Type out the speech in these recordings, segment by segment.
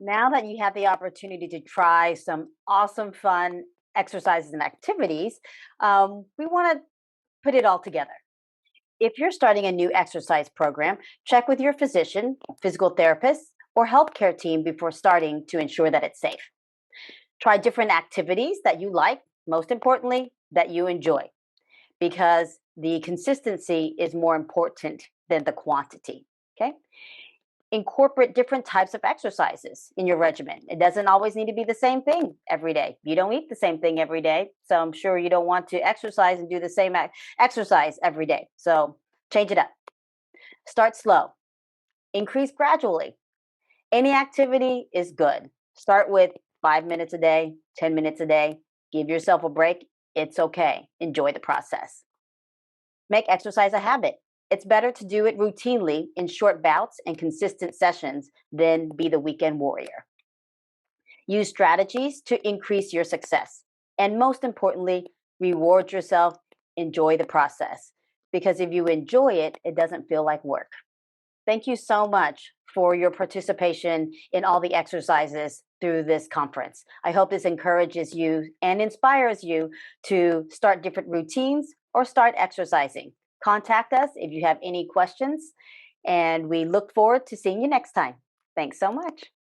Now that you have the opportunity to try some awesome, fun exercises and activities, we want to put it all together. If you're starting a new exercise program, check with your physician, physical therapist, or healthcare team before starting to ensure that it's safe. Try different activities that you like, most importantly, that you enjoy, because the consistency is more important than the quantity. Okay. Incorporate different types of exercises in your regimen. It doesn't always need to be the same thing every day. You don't eat the same thing every day. So I'm sure you don't want to exercise and do the same exercise every day. So change it up. Start slow, increase gradually. Any activity is good. Start with 5 minutes a day, 10 minutes a day. Give yourself a break. It's okay. Enjoy the process. Make exercise a habit. It's better to do it routinely in short bouts and consistent sessions than be the weekend warrior. Use strategies to increase your success. And most importantly, reward yourself. Enjoy the process. Because if you enjoy it, it doesn't feel like work. Thank you so much for your participation in all the exercises through this conference. I hope this encourages you and inspires you to start different routines or start exercising. Contact us if you have any questions, and we look forward to seeing you next time. Thanks so much.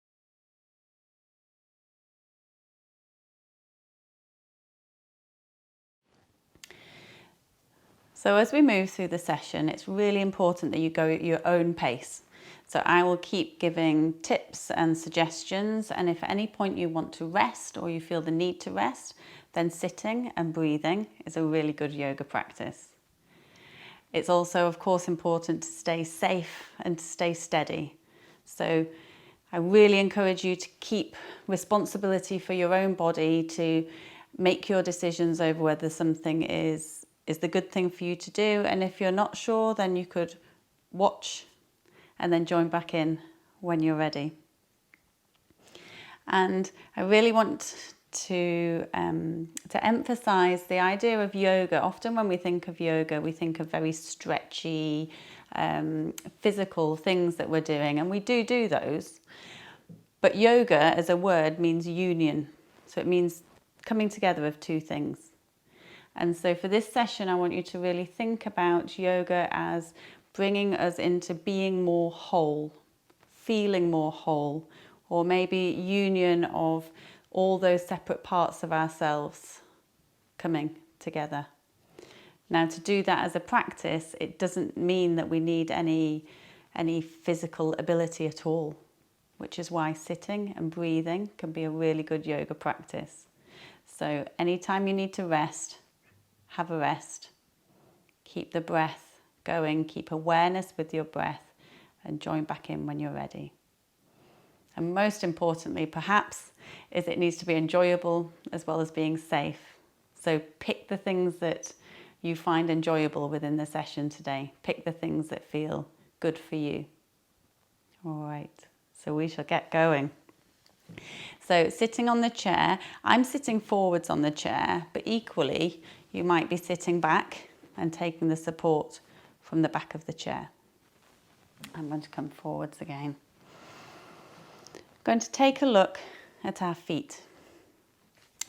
So as we move through the session, it's really important that you go at your own pace. So I will keep giving tips and suggestions, and if at any point you want to rest or you feel the need to rest, then sitting and breathing is a really good yoga practice. It's also, of course, important to stay safe and to stay steady. So I really encourage you to keep responsibility for your own body, to make your decisions over whether something is the good thing for you to do. And if you're not sure, then you could watch and then join back in when you're ready. And I really want to emphasize the idea of yoga. Often when we think of yoga, we think of very stretchy, physical things that we're doing, and we do those. But yoga as a word means union. So it means coming together of two things. And so for this session, I want you to really think about yoga as bringing us into being more whole, feeling more whole, or maybe union of all those separate parts of ourselves coming together. Now, to do that as a practice, it doesn't mean that we need any physical ability at all, which is why sitting and breathing can be a really good yoga practice. So anytime you need to rest, have a rest. Keep the breath going, keep awareness with your breath, and join back in when you're ready. And most importantly, perhaps, is it needs to be enjoyable as well as being safe. So pick the things that you find enjoyable within the session today. Pick the things that feel good for you. All right, so we shall get going. So sitting on the chair, I'm sitting forwards on the chair, but equally you might be sitting back and taking the support from the back of the chair. I'm going to come forwards again. I'm going to take a look at our feet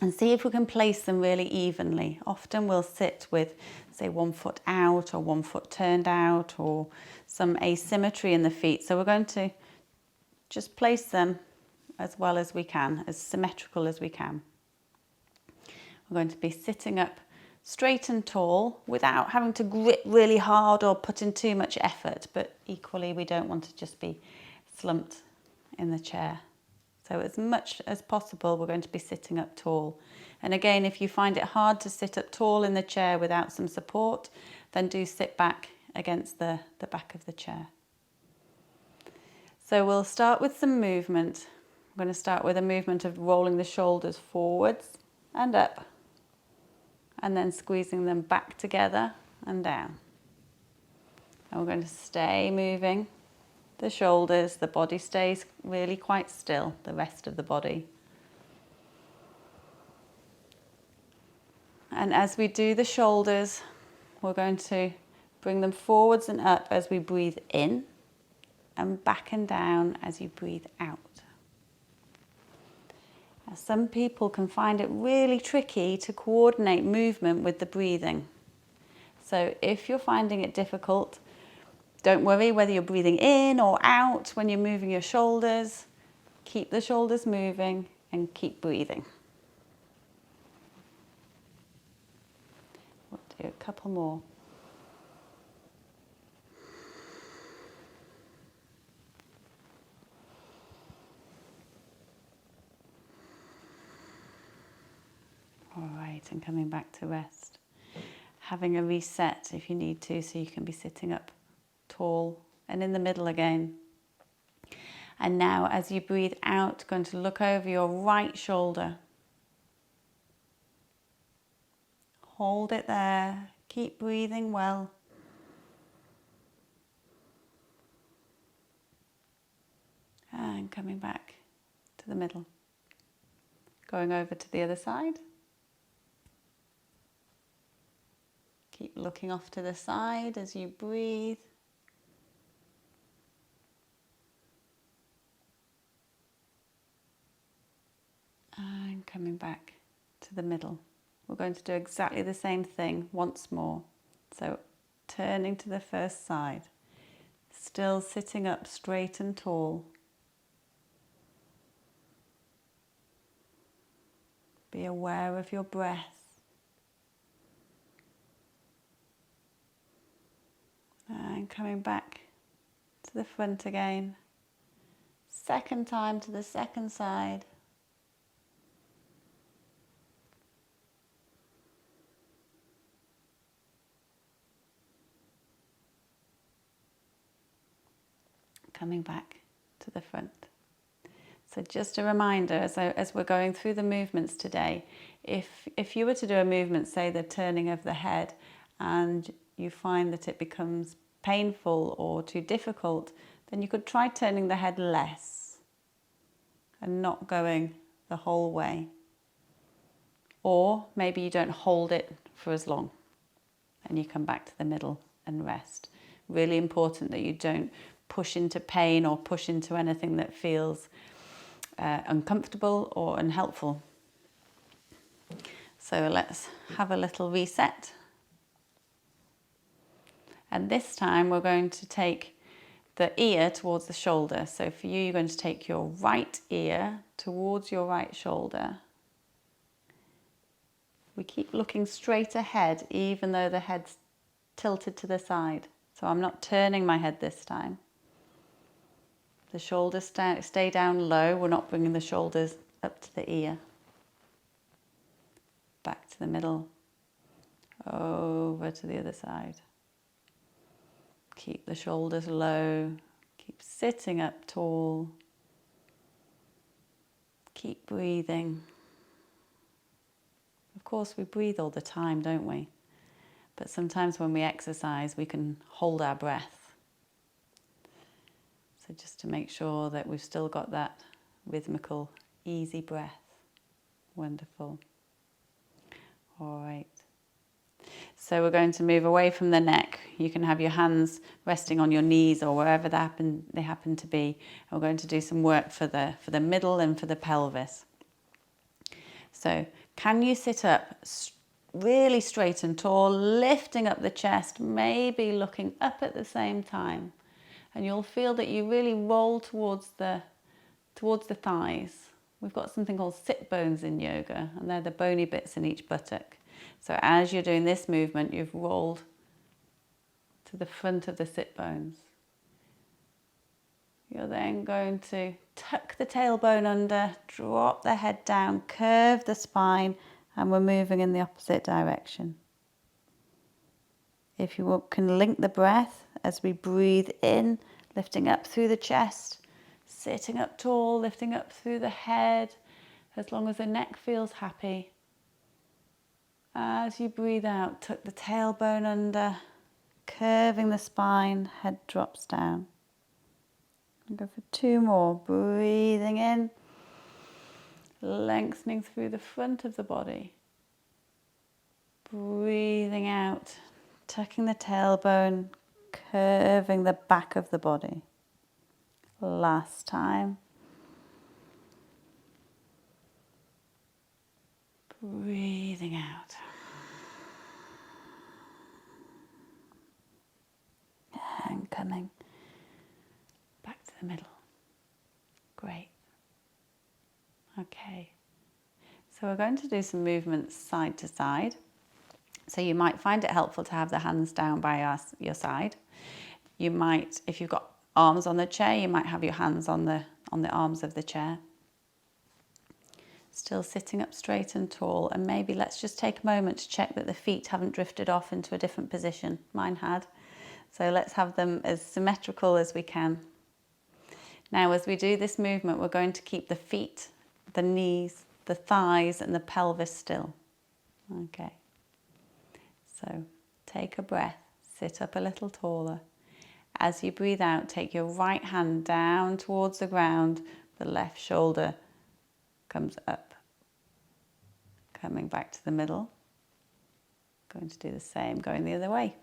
and see if we can place them really evenly. Often we'll sit with, say, 1 foot out or 1 foot turned out, or some asymmetry in the feet. So we're going to just place them as well as we can, as symmetrical as we can. We're going to be sitting up straight and tall without having to grip really hard or put in too much effort, but equally we don't want to just be slumped in the chair. So as much as possible, we're going to be sitting up tall. And again, if you find it hard to sit up tall in the chair without some support, then do sit back against the back of the chair. So we'll start with some movement. I'm going to start with a movement of rolling the shoulders forwards and up, and then squeezing them back together and down. And we're going to stay moving the shoulders. The body stays really quite still, the rest of the body. And as we do the shoulders, we're going to bring them forwards and up as we breathe in, and back and down as you breathe out. Now, some people can find it really tricky to coordinate movement with the breathing. So if you're finding it difficult, don't worry whether you're breathing in or out when you're moving your shoulders. Keep the shoulders moving and keep breathing. We'll do a couple more. All right, and coming back to rest. Having a reset if you need to, so you can be sitting up tall and in the middle again. And now as you breathe out, going to look over your right shoulder. Hold it there. Keep breathing well. And coming back to the middle. Going over to the other side. Keep looking off to the side as you breathe. And coming back to the middle. We're going to do exactly the same thing once more. So turning to the first side. Still sitting up straight and tall. Be aware of your breath. And coming back to the front again. Second time to the second side. Coming back to the front. So just a reminder, as we're going through the movements today, if you were to do a movement, say the turning of the head, and you find that it becomes painful or too difficult, then you could try turning the head less and not going the whole way. Or maybe you don't hold it for as long and you come back to the middle and rest. Really important that you don't push into pain or push into anything that feels uncomfortable or unhelpful. So let's have a little reset. And this time we're going to take the ear towards the shoulder. So for you, you're going to take your right ear towards your right shoulder. We keep looking straight ahead, even though the head's tilted to the side. So I'm not turning my head this time. The shoulders stay down low. We're not bringing the shoulders up to the ear. Back to the middle. Over to the other side. Keep the shoulders low. Keep sitting up tall. Keep breathing. Of course, we breathe all the time, don't we? But sometimes when we exercise, we can hold our breath. So just to make sure that we've still got that rhythmical, easy breath. Wonderful. All right. So we're going to move away from the neck. You can have your hands resting on your knees or wherever they happen to be. And we're going to do some work for the middle and for the pelvis. So can you sit up really straight and tall, lifting up the chest, maybe looking up at the same time? And you'll feel that you really roll towards the thighs. We've got something called sit bones in yoga, and they're the bony bits in each buttock. So as you're doing this movement, you've rolled to the front of the sit bones. You're then going to tuck the tailbone under, drop the head down, curve the spine, and we're moving in the opposite direction. If you can link the breath as we breathe in, lifting up through the chest, sitting up tall, lifting up through the head, as long as the neck feels happy. As you breathe out, tuck the tailbone under, curving the spine, head drops down. And go for two more. Breathing in, lengthening through the front of the body. Breathing out, tucking the tailbone, curving the back of the body. Last time. Breathing out. And coming back to the middle. Great. Okay. So we're going to do some movements side to side. So you might find it helpful to have the hands down by your side. You might, if you've got arms on the chair, you might have your hands on the arms of the chair. Still sitting up straight and tall, and maybe let's just take a moment to check that the feet haven't drifted off into a different position. Mine had. So let's have them as symmetrical as we can. Now, as we do this movement, we're going to keep the feet, the knees, the thighs and the pelvis still. Okay. So take a breath, sit up a little taller. As you breathe out, take your right hand down towards the ground, the left shoulder comes up. Coming back to the middle. Going to do the same, going the other way.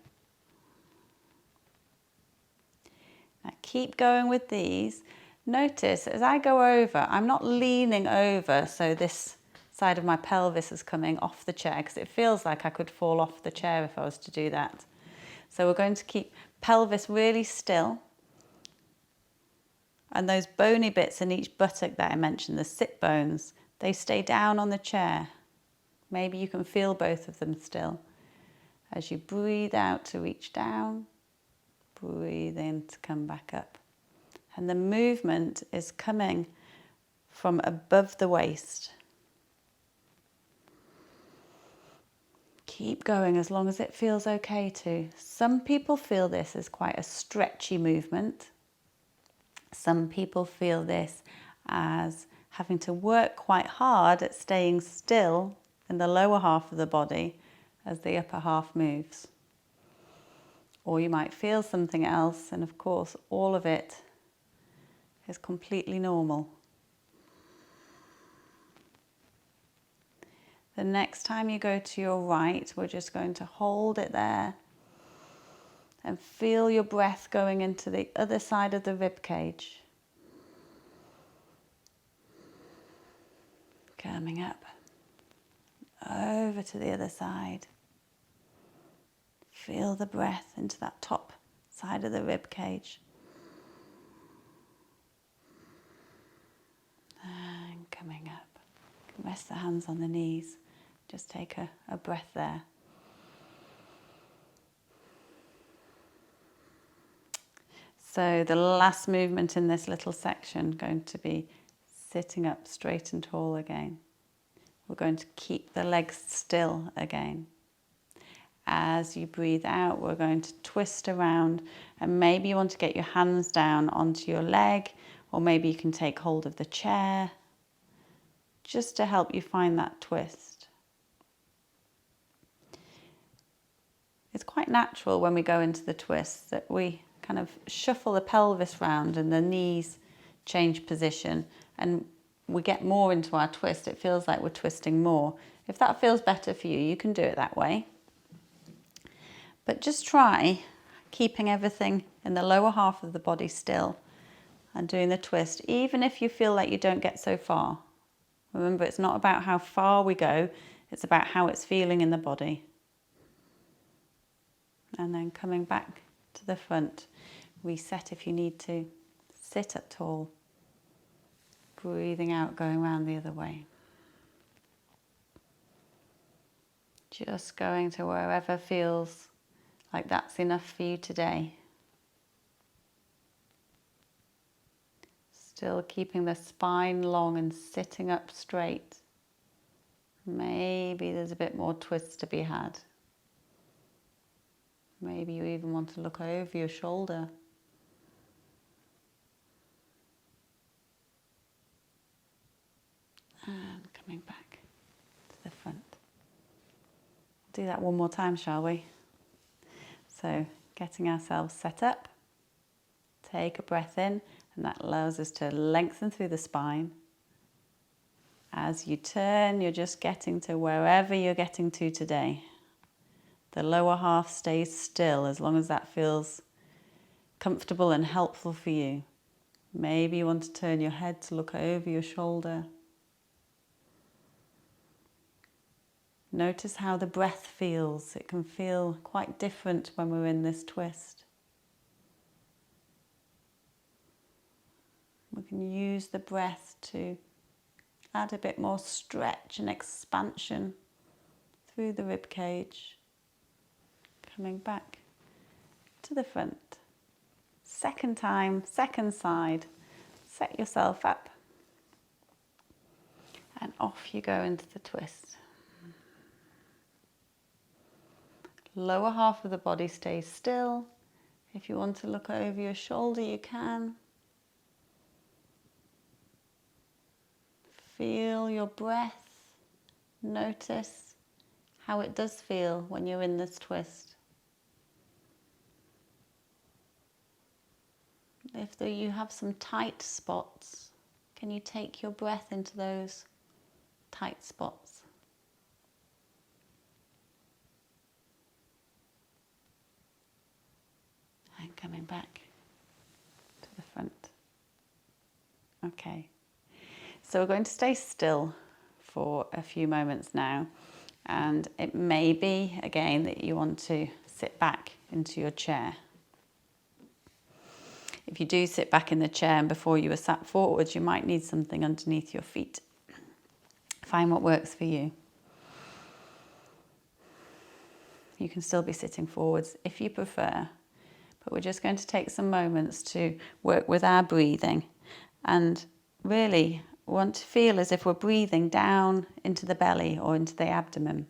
Now keep going with these. Notice as I go over, I'm not leaning over so this side of my pelvis is coming off the chair because it feels like I could fall off the chair if I was to do that. So we're going to keep pelvis really still. And those bony bits in each buttock that I mentioned, the sit bones, they stay down on the chair. Maybe you can feel both of them still. As you breathe out to reach down, breathe in to come back up. And the movement is coming from above the waist. Keep going as long as it feels okay to. Some people feel this as quite a stretchy movement. Some people feel this as having to work quite hard at staying still in the lower half of the body as the upper half moves. Or you might feel something else, and of course all of it is completely normal. The next time you go to your right, we're just going to hold it there and feel your breath going into the other side of the rib cage. Coming up, over to the other side. Feel the breath into that top side of the rib cage. And coming up. Rest the hands on the knees. Just take a breath there. So the last movement in this little section going to be sitting up straight and tall again. We're going to keep the legs still again. As you breathe out, we're going to twist around, and maybe you want to get your hands down onto your leg, or maybe you can take hold of the chair, just to help you find that twist. It's quite natural when we go into the twist that we kind of shuffle the pelvis round and the knees change position, and we get more into our twist. It feels like we're twisting more. If that feels better for you, you can do it that way. But just try keeping everything in the lower half of the body still and doing the twist, even if you feel like you don't get so far. Remember, it's not about how far we go, it's about how it's feeling in the body. And then coming back to the front, reset if you need to, sit up tall, breathing out, going around the other way. Just going to wherever feels like that's enough for you today. Still keeping the spine long and sitting up straight. Maybe there's a bit more twist to be had. Maybe you even want to look over your shoulder. And coming back to the front. Do that one more time, shall we? So, getting ourselves set up. Take a breath in, and that allows us to lengthen through the spine. As you turn, you're just getting to wherever you're getting to today. The lower half stays still as long as that feels comfortable and helpful for you. Maybe you want to turn your head to look over your shoulder. Notice how the breath feels. It can feel quite different when we're in this twist. We can use the breath to add a bit more stretch and expansion through the rib cage. Coming back to the front. Second time, second side. Set yourself up. And off you go into the twist. Lower half of the body stays still. If you want to look over your shoulder, you can. Feel your breath. Notice how it does feel when you're in this twist. If you have some tight spots, can you take your breath into those tight spots? And coming back to the front. Okay, so we're going to stay still for a few moments now, and it may be again that you want to sit back into your chair. If you do sit back in the chair and before you were sat forwards, you might need something underneath your feet. Find what works for you. You can still be sitting forwards if you prefer, but we're just going to take some moments to work with our breathing and really want to feel as if we're breathing down into the belly or into the abdomen.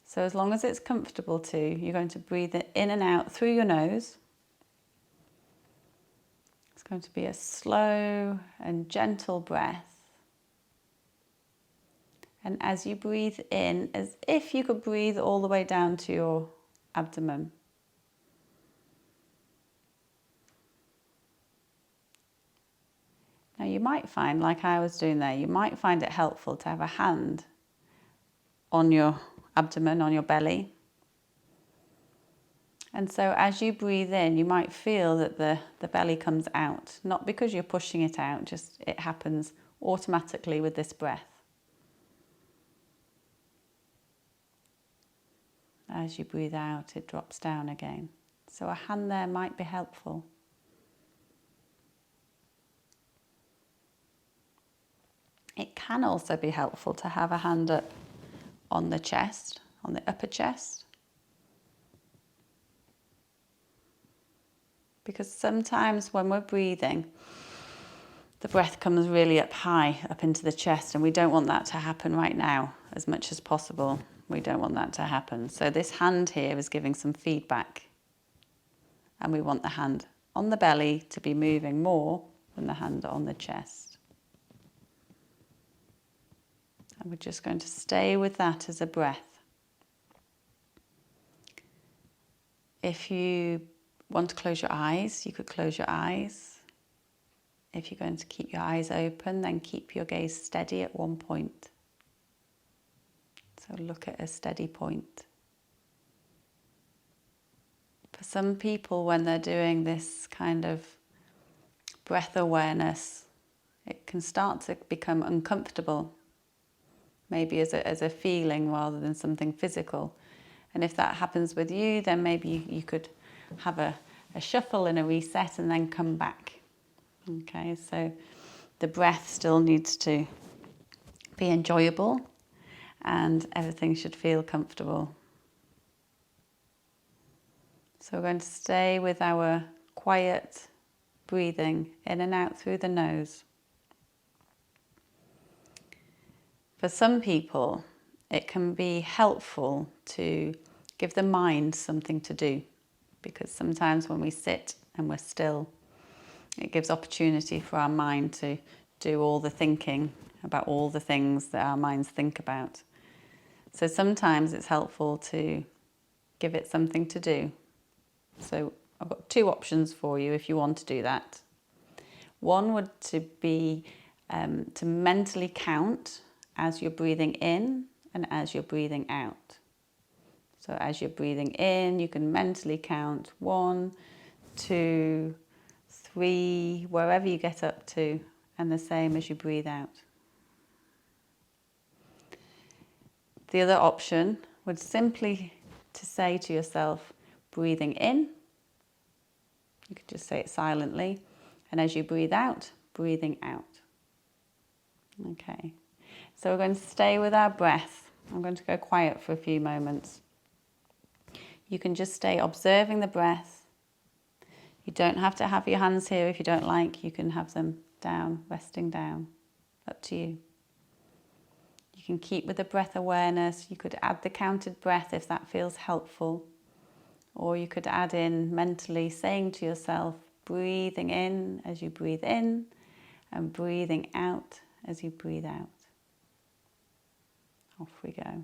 So as long as it's comfortable to, you're going to breathe it in and out through your nose. It's going to be a slow and gentle breath. And as you breathe in, as if you could breathe all the way down to your abdomen. Now you might find, like I was doing there, you might find it helpful to have a hand on your abdomen, on your belly. And so as you breathe in, you might feel that the belly comes out, not because you're pushing it out, just it happens automatically with this breath. As you breathe out, it drops down again. So a hand there might be helpful. It can also be helpful to have a hand up on the chest, on the upper chest. Because sometimes when we're breathing, the breath comes really up high, up into the chest, and we don't want that to happen right now as much as possible. We don't want that to happen. So this hand here is giving some feedback. And we want the hand on the belly to be moving more than the hand on the chest. And we're just going to stay with that as a breath. If you want to close your eyes, you could close your eyes. If you're going to keep your eyes open, then keep your gaze steady at one point. So look at a steady point. For some people, when they're doing this kind of breath awareness, it can start to become uncomfortable, maybe as a feeling rather than something physical. And if that happens with you, then maybe you could have a shuffle and a reset and then come back. Okay, so the breath still needs to be enjoyable and everything should feel comfortable. So we're going to stay with our quiet breathing in and out through the nose. For some people, it can be helpful to give the mind something to do, because sometimes when we sit and we're still, it gives opportunity for our mind to do all the thinking about all the things that our minds think about. So sometimes it's helpful to give it something to do. So I've got two options for you if you want to do that. One would to be to mentally count as you're breathing in and as you're breathing out. So as you're breathing in, you can mentally count 1, 2, 3, wherever you get up to, and the same as you breathe out. The other option would simply to say to yourself, breathing in, you could just say it silently, and as you breathe out, breathing out. Okay, so we're going to stay with our breath. I'm going to go quiet for a few moments. You can just stay observing the breath. You don't have to have your hands here if you don't like. You can have them down, resting down. Up to you. You can keep with the breath awareness. You could add the counted breath if that feels helpful. Or you could add in mentally saying to yourself, breathing in as you breathe in and breathing out as you breathe out. Off we go.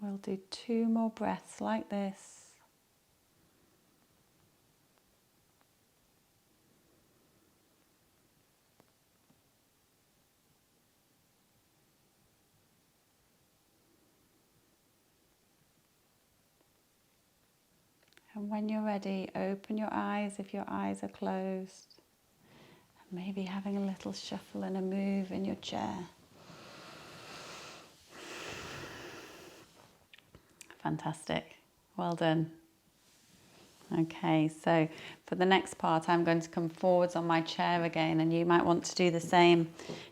We'll do 2 more breaths like this. And when you're ready, open your eyes if your eyes are closed. And maybe having a little shuffle and a move in your chair. Fantastic. Well done. Okay, so for the next part, I'm going to come forwards on my chair again, and you might want to do the same.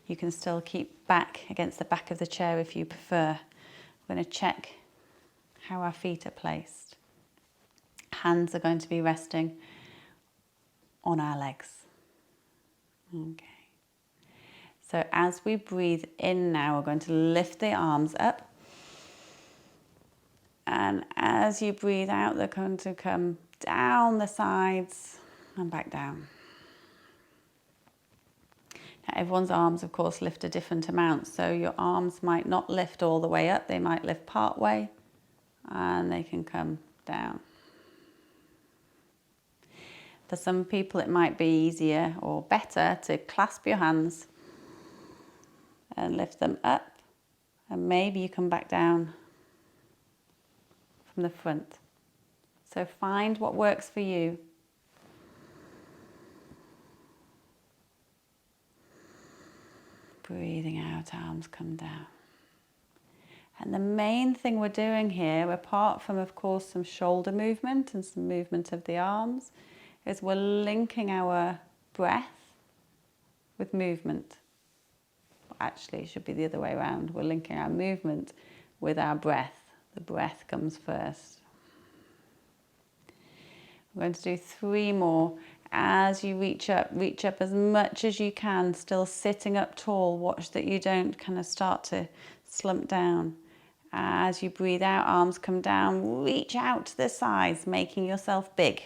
You can still keep back against the back of the chair if you prefer. We're going to check how our feet are placed. Hands are going to be resting on our legs. Okay. So as we breathe in now, we're going to lift the arms up. And as you breathe out, they're going to come down the sides and back down. Now, everyone's arms, of course, lift a different amount. So your arms might not lift all the way up. They might lift part way and they can come down. For some people, it might be easier or better to clasp your hands and lift them up. And maybe you come back down from the front. So find what works for you. Breathing out, arms come down. And the main thing we're doing here, apart from, of course, some shoulder movement and some movement of the arms, is we're linking our breath with movement. Actually, it should be the other way around. We're linking our movement with our breath. The breath comes first. We're going to do 3 more. As you reach up as much as you can, still sitting up tall. Watch that you don't kind of start to slump down. As you breathe out, arms come down, reach out to the sides, making yourself big.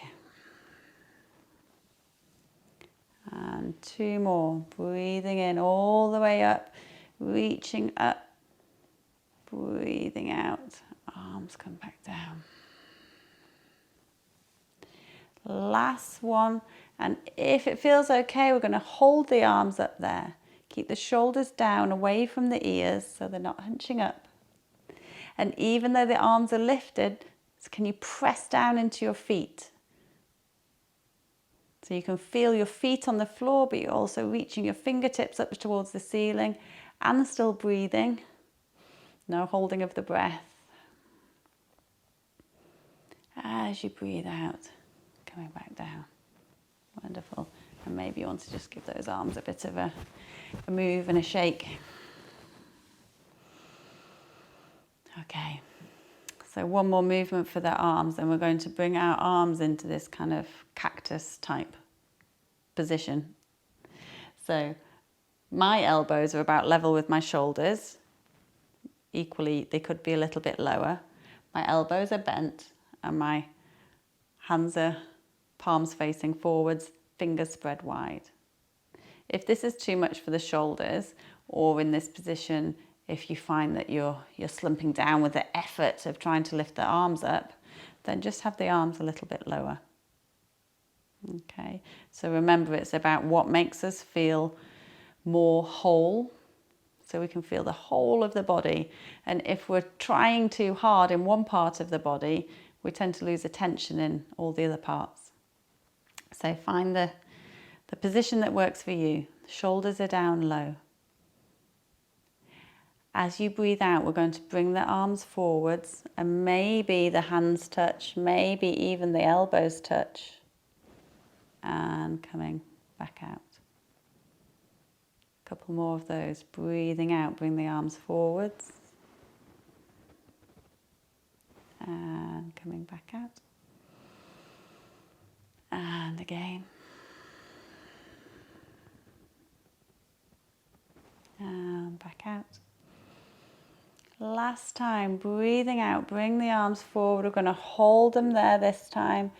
And 2 more, breathing in all the way up, reaching up, breathing out, arms come back down. Last one, and if it feels okay, we're going to hold the arms up there. Keep the shoulders down away from the ears so they're not hunching up. And even though the arms are lifted, can you press down into your feet? So you can feel your feet on the floor, but you're also reaching your fingertips up towards the ceiling and still breathing. No holding of the breath. As you breathe out, coming back down. Wonderful. And maybe you want to just give those arms a bit of a move and a shake. Okay. So 1 more movement for the arms, and we're going to bring our arms into this kind of cactus type position. So my elbows are about level with my shoulders. Equally, they could be a little bit lower. My elbows are bent and my hands are palms facing forwards, fingers spread wide. If this is too much for the shoulders, or in this position, if you find that you're slumping down with the effort of trying to lift the arms up, then just have the arms a little bit lower. Okay, so remember, it's about what makes us feel more whole, so we can feel the whole of the body. And if we're trying too hard in one part of the body, we tend to lose attention in all the other parts. So find the position that works for you. Shoulders are down low. As you breathe out, we're going to bring the arms forwards, and maybe the hands touch, maybe even the elbows touch, and coming back out. A couple more of those. Breathing out, bring the arms forwards, and coming back out. And again. And back out. Last time, breathing out, bring the arms forward. We're going to hold them there this time.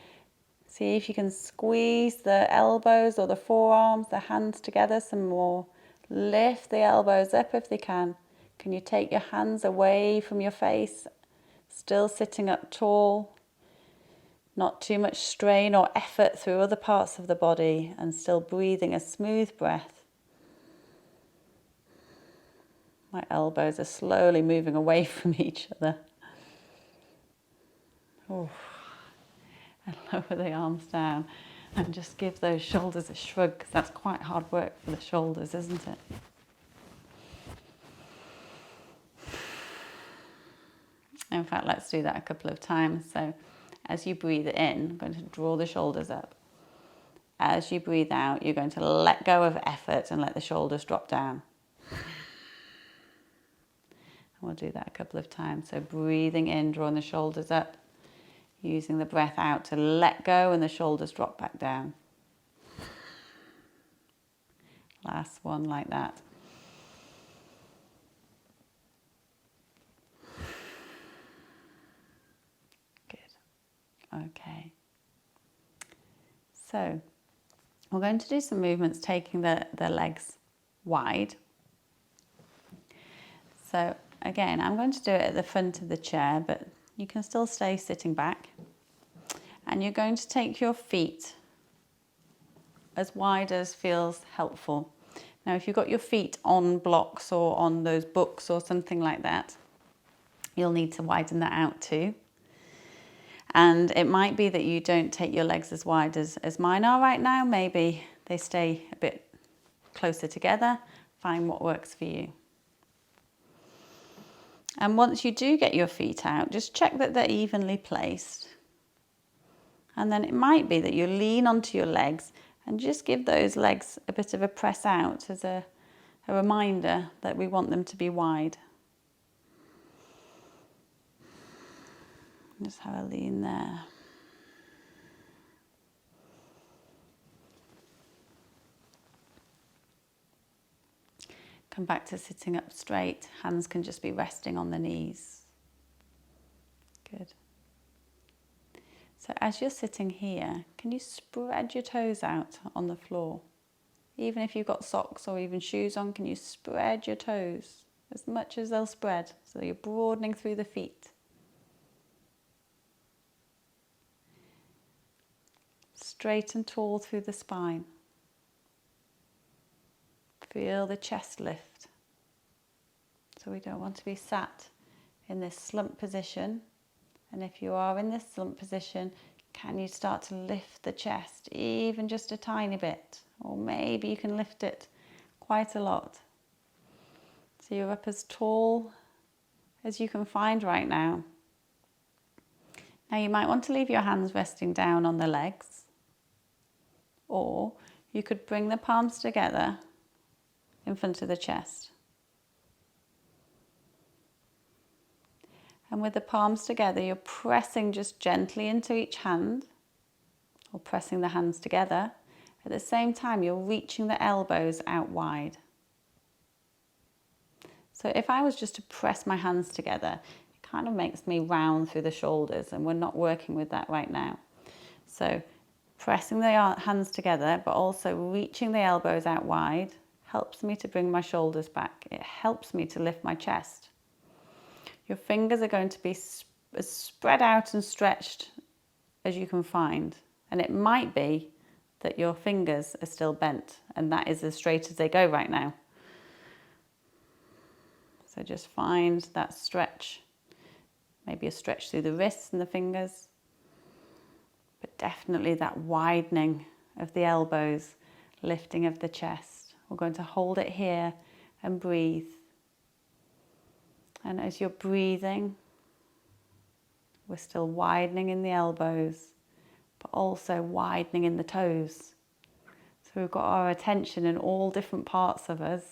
See if you can squeeze the elbows or the forearms, the hands together some more. Lift the elbows up if they can. Can you take your hands away from your face? Still sitting up tall. Not too much strain or effort through other parts of the body, and still breathing a smooth breath. My elbows are slowly moving away from each other. Ooh. And lower the arms down and just give those shoulders a shrug, because that's quite hard work for the shoulders, isn't it? In fact, let's do that a couple of times. So as you breathe in, I'm going to draw the shoulders up. As you breathe out, you're going to let go of effort and let the shoulders drop down. And we'll do that a couple of times. So breathing in, drawing the shoulders up, using the breath out to let go and the shoulders drop back down. Last one like that. Good. Okay. So we're going to do some movements taking the legs wide. So again, I'm going to do it at the front of the chair, but you can still stay sitting back. And you're going to take your feet as wide as feels helpful. Now, if you've got your feet on blocks or on those books or something like that, you'll need to widen that out too. And it might be that you don't take your legs as wide as mine are right now. Maybe they stay a bit closer together. Find what works for you. And once you do get your feet out, just check that they're evenly placed. And then it might be that you lean onto your legs and just give those legs a bit of a press out as a reminder that we want them to be wide. Just have a lean there. Come back to sitting up straight. Hands can just be resting on the knees. Good. So as you're sitting here, can you spread your toes out on the floor? Even if you've got socks or even shoes on, can you spread your toes as much as they'll spread, so you're broadening through the feet? Straight and tall through the spine. Feel the chest lift. So we don't want to be sat in this slump position. And if you are in this slump position, can you start to lift the chest even just a tiny bit? Or maybe you can lift it quite a lot. So you're up as tall as you can find right now. Now you might want to leave your hands resting down on the legs. Or you could bring the palms together in front of the chest. And with the palms together, you're pressing just gently into each hand, or pressing the hands together. At the same time, you're reaching the elbows out wide. So if I was just to press my hands together, it kind of makes me round through the shoulders, and we're not working with that right now. So pressing the hands together, but also reaching the elbows out wide, helps me to bring my shoulders back. It helps me to lift my chest. Your fingers are going to be as spread out and stretched as you can find. And it might be that your fingers are still bent, and that is as straight as they go right now. So just find that stretch, maybe a stretch through the wrists and the fingers, but definitely that widening of the elbows, lifting of the chest. We're going to hold it here and breathe. And as you're breathing, we're still widening in the elbows, but also widening in the toes. So we've got our attention in all different parts of us.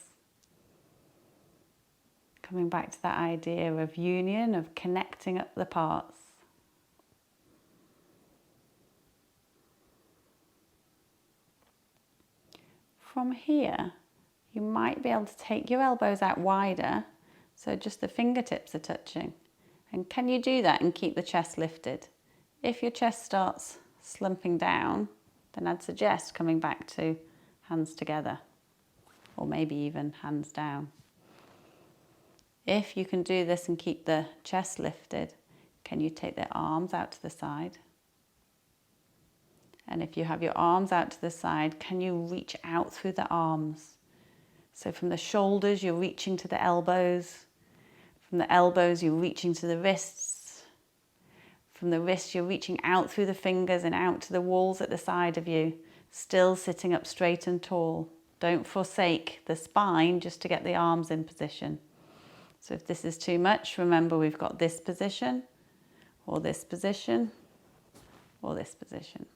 Coming back to that idea of union, of connecting up the parts. From here, you might be able to take your elbows out wider, so just the fingertips are touching. And can you do that and keep the chest lifted? If your chest starts slumping down, then I'd suggest coming back to hands together, or maybe even hands down. If you can do this and keep the chest lifted, can you take the arms out to the side? And if you have your arms out to the side, can you reach out through the arms? So from the shoulders, you're reaching to the elbows. From the elbows, you're reaching to the wrists. From the wrists, you're reaching out through the fingers and out to the walls at the side of you, still sitting up straight and tall. Don't forsake the spine just to get the arms in position. So if this is too much, remember we've got this position, or this position, or this position.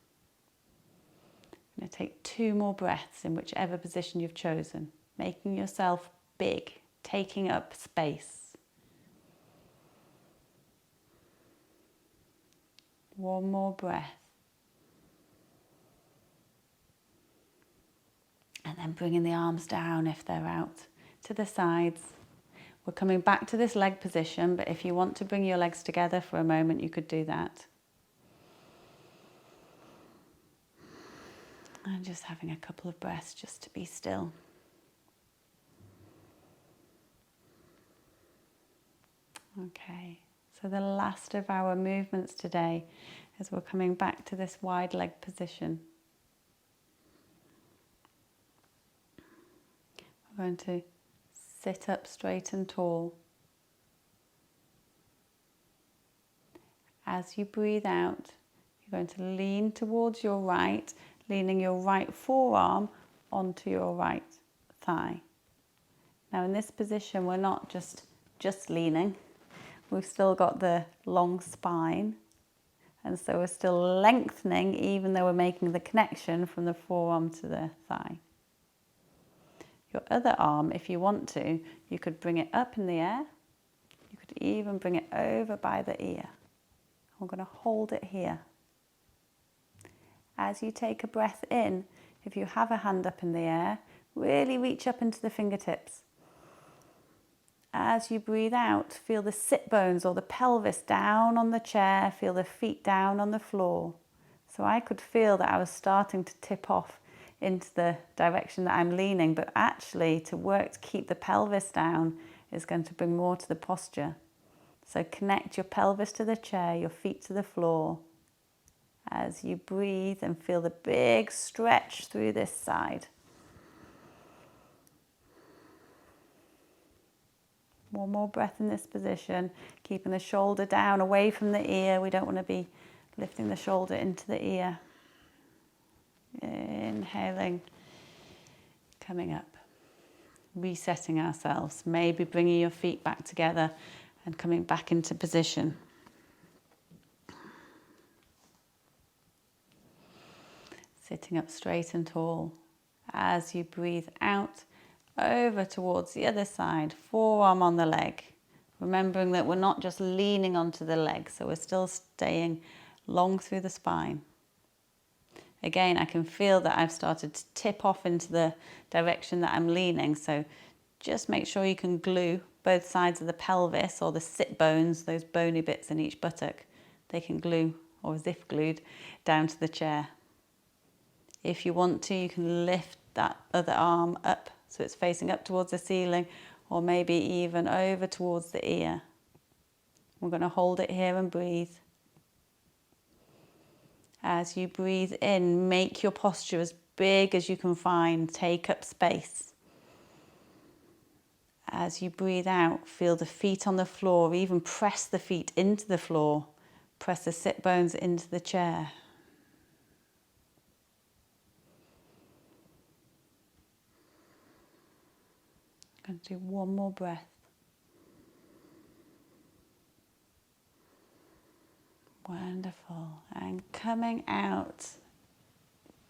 I'm going to take 2 more breaths in whichever position you've chosen, making yourself big, taking up space. 1 more breath. And then bringing the arms down if they're out to the sides. We're coming back to this leg position, but if you want to bring your legs together for a moment, you could do that. And just having a couple of breaths just to be still. Okay, so the last of our movements today is we're coming back to this wide leg position. We're going to sit up straight and tall. As you breathe out, you're going to lean towards your right, leaning your right forearm onto your right thigh. Now in this position, we're not just leaning. We've still got the long spine. And so we're still lengthening even though we're making the connection from the forearm to the thigh. Your other arm, if you want to, you could bring it up in the air. You could even bring it over by the ear. We're going to hold it here. As you take a breath in, if you have a hand up in the air, really reach up into the fingertips. As you breathe out, feel the sit bones or the pelvis down on the chair, feel the feet down on the floor. So I could feel that I was starting to tip off into the direction that I'm leaning, but actually to work to keep the pelvis down is going to bring more to the posture. So connect your pelvis to the chair, your feet to the floor. As you breathe and feel the big stretch through this side. One more breath in this position, keeping the shoulder down away from the ear. We don't want to be lifting the shoulder into the ear. Inhaling, coming up, resetting ourselves, maybe bringing your feet back together and coming back into position. Sitting up straight and tall. As you breathe out, over towards the other side, forearm on the leg. Remembering that we're not just leaning onto the leg, so we're still staying long through the spine. Again, I can feel that I've started to tip off into the direction that I'm leaning, so just make sure you can glue both sides of the pelvis, or the sit bones, those bony bits in each buttock, they can glue, or as if glued, down to the chair. If you want to, you can lift that other arm up so it's facing up towards the ceiling, or maybe even over towards the ear. We're going to hold it here and breathe. As you breathe in, make your posture as big as you can find. Take up space. As you breathe out, feel the feet on the floor, even press the feet into the floor. Press the sit bones into the chair. I'm going to do one more breath. Wonderful. And coming out.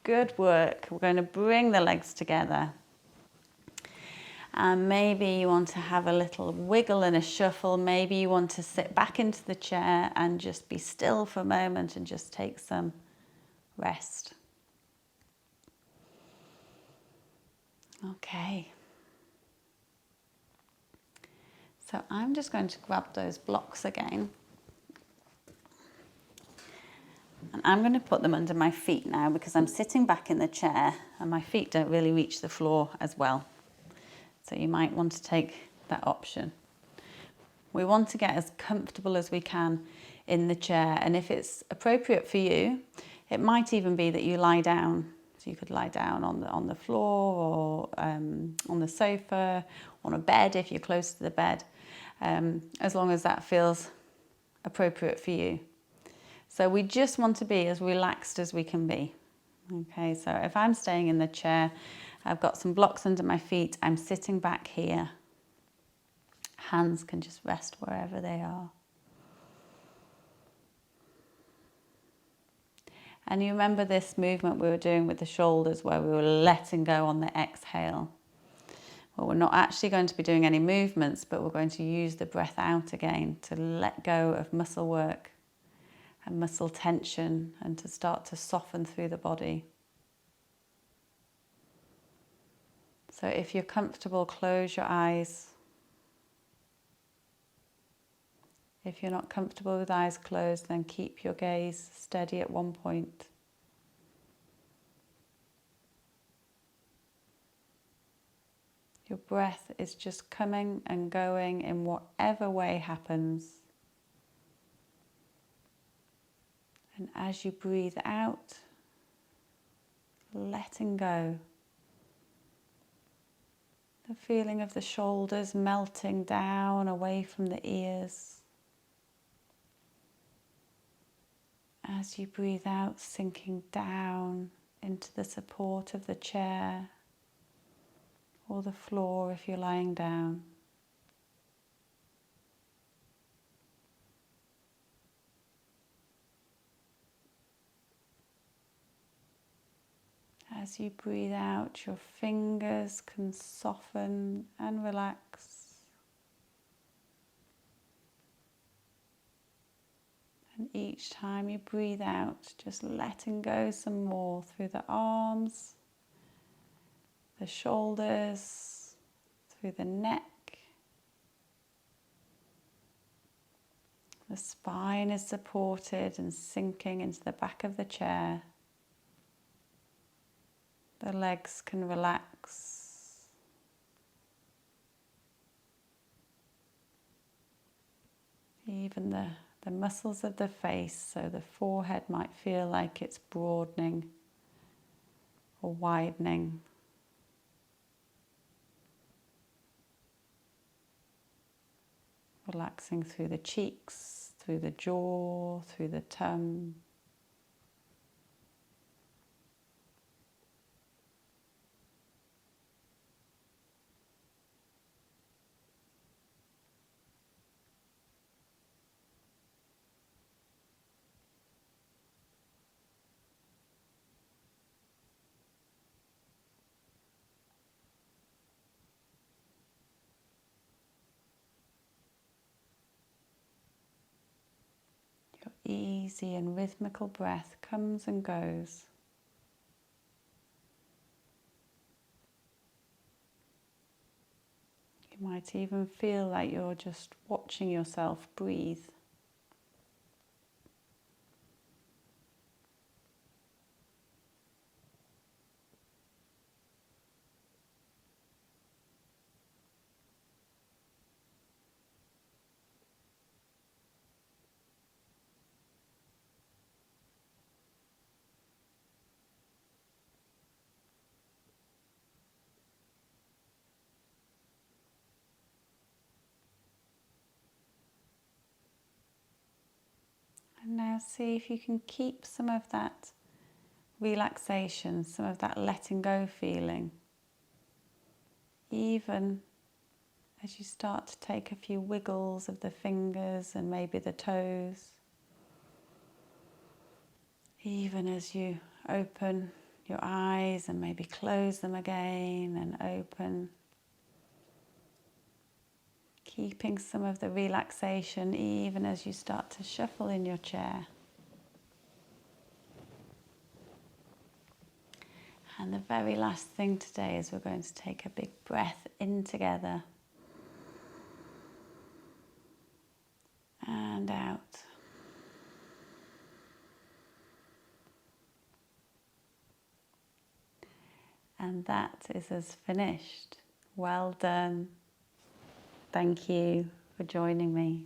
Good work. We're going to bring the legs together. And maybe you want to have a little wiggle and a shuffle. Maybe you want to sit back into the chair and just be still for a moment and just take some rest. Okay. So I'm just going to grab those blocks again. And I'm going to put them under my feet now because I'm sitting back in the chair and my feet don't really reach the floor as well. So you might want to take that option. We want to get as comfortable as we can in the chair, and if it's appropriate for you, it might even be that you lie down. So you could lie down on the floor, or on the sofa, on a bed if you're close to the bed, as long as that feels appropriate for you. So we just want to be as relaxed as we can be. Okay, so if I'm staying in the chair, I've got some blocks under my feet, I'm sitting back here. Hands can just rest wherever they are. And you remember this movement we were doing with the shoulders where we were letting go on the exhale. Well, we're not actually going to be doing any movements, but we're going to use the breath out again to let go of muscle work and muscle tension, and to start to soften through the body. So if you're comfortable, close your eyes. If you're not comfortable with eyes closed, then keep your gaze steady at one point. Your breath is just coming and going in whatever way happens. And as you breathe out, letting go. The feeling of the shoulders melting down away from the ears. As you breathe out, sinking down into the support of the chair or the floor if you're lying down. As you breathe out, your fingers can soften and relax. And each time you breathe out, just letting go some more through the arms, the shoulders, through the neck. The spine is supported and sinking into the back of the chair. The legs can relax. Even the muscles of the face, so the forehead might feel like it's broadening or widening. Relaxing through the cheeks, through the jaw, through the tongue. Your easy and rhythmical breath comes and goes. You You might even feel like you're just watching yourself breathe. And now see if you can keep some of that relaxation, some of that letting go feeling, even as you start to take a few wiggles of the fingers and maybe the toes, even as you open your eyes and maybe close them again and open, keeping some of the relaxation even as you start to shuffle in your chair. And the very last thing today is we're going to take a big breath in together and out. And that is us finished. Well done. Thank you for joining me.